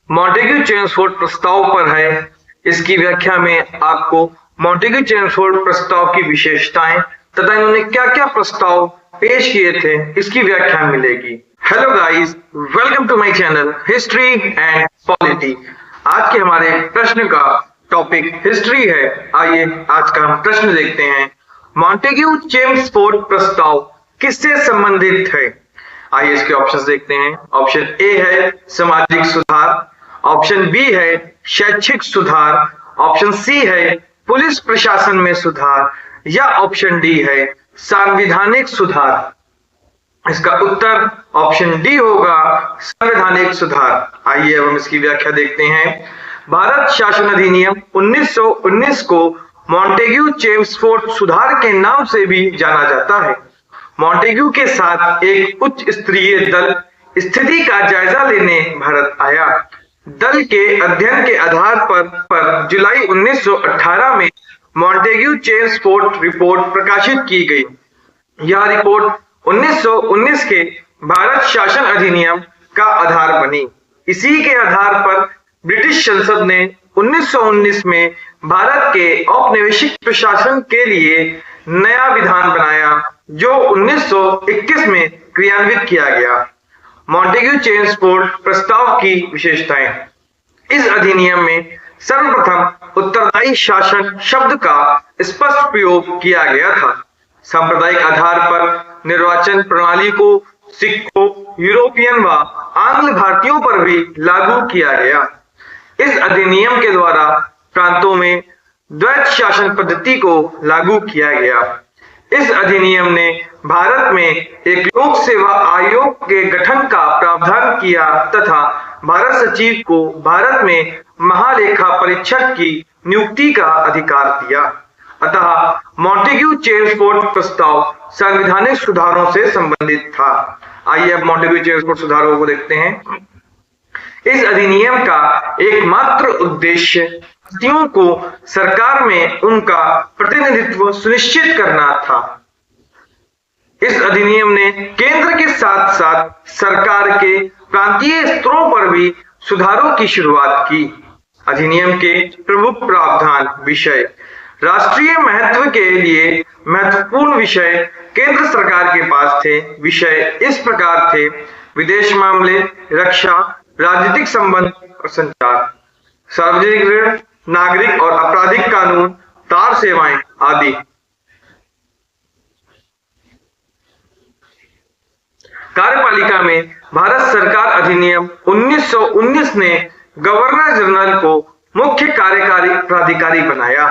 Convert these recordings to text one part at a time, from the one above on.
Montagu Chelmsford प्रस्ताव पर है। इसकी व्याख्या में आपको मॉन्टेग्यू चेम्सफोर्ड प्रस्ताव की विशेषताएं तथा इन्होंने क्या क्या प्रस्ताव पेश किए थे इसकी व्याख्या मिलेगी। Hello guys, welcome to my channel history and polity. आज के हमारे प्रश्न का टॉपिक हिस्ट्री है। आइए आज का हम प्रश्न देखते हैं। मॉन्टेग्यू चेम्सफोर्ड प्रस्ताव किससे संबंधित है? आइए इसके ऑप्शंस देखते हैं। ऑप्शन ए है सामाजिक सुधार, ऑप्शन बी है शैक्षिक सुधार, ऑप्शन सी है पुलिस प्रशासन में सुधार या ऑप्शन डी है संवैधानिक सुधार। इसका उत्तर ऑप्शन डी होगा संवैधानिक सुधार। आइए अब हम इसकी व्याख्या देखते हैं। भारत शासन अधिनियम 1919 को मॉन्टेग्यू चेम्सफोर्ड सुधार के नाम से भी जाना जाता है। मॉन्टेग्यू के साथ एक उच्च स्तरीय दल स्थिति का जायजा लेने भारत आया। दल के अध्ययन के आधार पर जुलाई 1918 में मॉन्टेग्यू चेम्सफोर्ड रिपोर्ट प्रकाशित की गई। यह रिपोर्ट 1919 के भारत शासन अधिनियम का आधार बनी। इसी के आधार पर ब्रिटिश संसद ने 1919 में भारत के औपनिवेशिक प्रशासन के लिए नया विधान बनाया, जो 1921 में क्रियान्वित किया गया। मॉन्टेग्यू चेम्सफोर्ड प्रस्ताव की विशेषताएं। इस अधिनियम में सर्वप्रथम उत्तरदायी शासन शब्द का स्पष्ट प्रयोग किया गया था। सांप्रदायिक आधार पर निर्वाचन प्रणाली को सिखों, यूरोपियन व आंग्ल भारतीयों पर भी लागू किया गया। इस अधिनियम के द्वारा प्रांतों में द्वैत शासन पद्धति को लागू किया गया। इस अधिनियम ने भारत में एक लोक सेवा आयोग के गठन का प्रावधान किया तथा भारत सचिव को भारत में महालेखा परीक्षक की नियुक्ति का अधिकार दिया। अतः मॉन्टेग्यू चेम्सफोर्ड प्रस्ताव संवैधानिक सुधारों से संबंधित था। आइए अब मॉन्टेग्यू चेम्सफोर्ड सुधारों को देखते हैं। इस अधिनियम का एकमात्र उद्देश्य व्यक्तियों को सरकार में उनका प्रतिनिधित्व सुनिश्चित करना था। इस अधिनियम ने केंद्र के साथ साथ सरकार के प्रांतीय स्तरों पर भी सुधारों की शुरुआत की। अधिनियम के प्रमुख प्रावधान। विषय। राष्ट्रीय महत्व के लिए महत्वपूर्ण विषय केंद्र सरकार के पास थे। विषय इस प्रकार थे: विदेश मामले, रक्षा, राजनीतिक संबंध और संचार, सार्वजनिक ऋण, नागरिक और आपराधिक कानून, तार सेवाएं आदि। कार्यपालिका में भारत सरकार अधिनियम 1919 ने गवर्नर जनरल को मुख्य कार्यकारी प्राधिकारी बनाया।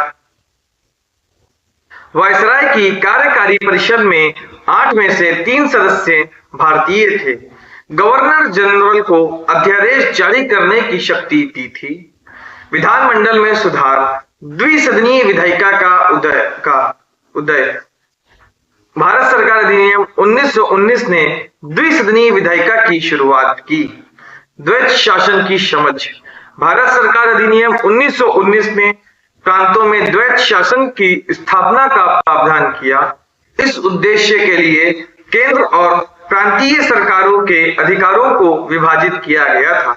वायसराय की कार्यकारी परिषद में 8 में से 3 सदस्य भारतीय थे। गवर्नर जनरल को अध्यादेश जारी करने की शक्ति दी थी। विधानमंडल में सुधार। द्विसदनीय विधायिका का उदय। भारत सरकार अधिनियम 1919 ने द्विसदनीय विधायिका की शुरुआत की। द्वैत शासन की समझ। भारत सरकार अधिनियम 1919 ने प्रांतों में द्वैत शासन की स्थापना का प्रावधान किया। इस उद्देश्य के लिए केंद्र और प्रांतीय सरकारों के अधिकारों को विभाजित किया गया था।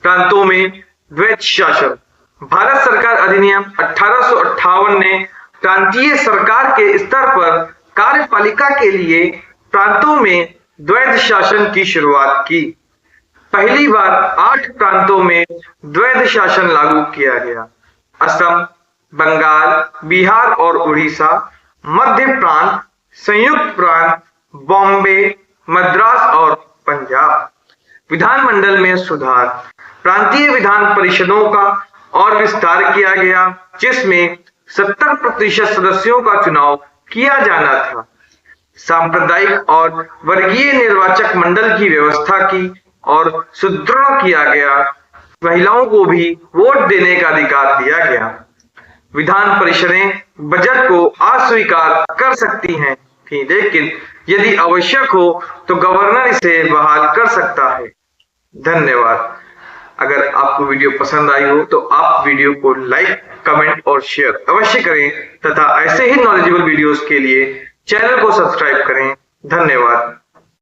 प्रांतों में द्वैत शासन। भारत सरकार अधिनियम 1858 ने प्रांतीय सरकार के स्तर पर कार्यपालिका के लिए प्रांतों में द्वैत शासन की शुरुआत की। पहली बार 8 प्रांतों में द्वैत शासन लागू किया गया: असम, बंगाल, बिहार और उड़ीसा, मध्य प्रांत, संयुक्त प्रांत, बॉम्बे, मद्रास और पंजाब। विधानमंडल में सुधार। प्रांतीय विधान परिषदों का और विस्तार किया गया, जिसमें 70% सदस्यों का चुनाव किया जाना था। सांप्रदायिक और वर्गीय निर्वाचक मंडल की व्यवस्था की और सुदृढ़ किया गया। महिलाओं को भी वोट देने का अधिकार दिया गया। विधान परिषदें बजट को अस्वीकार कर सकती हैं, लेकिन यदि आवश्यक हो तो गवर्नर इसे बहाल कर सकता है। धन्यवाद। अगर आपको वीडियो पसंद आई हो तो आप वीडियो को लाइक, कमेंट और शेयर अवश्य करें तथा ऐसे ही नॉलेजेबल वीडियोस के लिए चैनल को सब्सक्राइब करें। धन्यवाद।